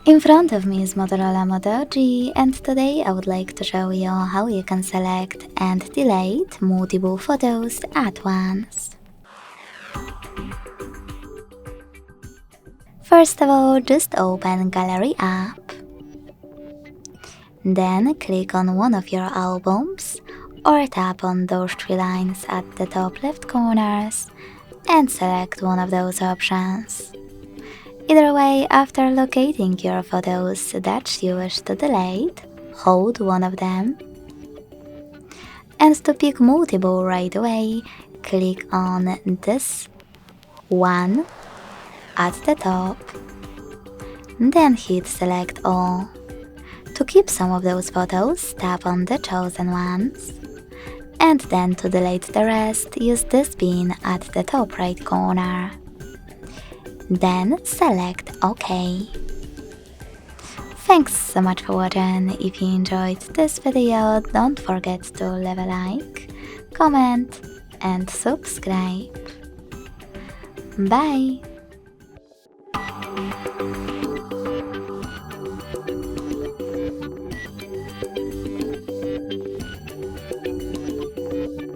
In front of me is Motorola Moto G, and today I would like to show you how you can select and delete multiple photos at once. First of all, just open Gallery app. Then click on one of your albums or tap on those three lines at the top left corners and select one of those options. Either way, after locating your photos that you wish to delete, hold one of them. And to pick multiple right away, click on this one at the top, then hit select all. To keep some of those photos, tap on the chosen ones. And then to delete the rest, use this bin at the top right corner. Then select OK. Thanks so much for watching. If you enjoyed this video, don't forget to leave a like, comment and subscribe. Bye!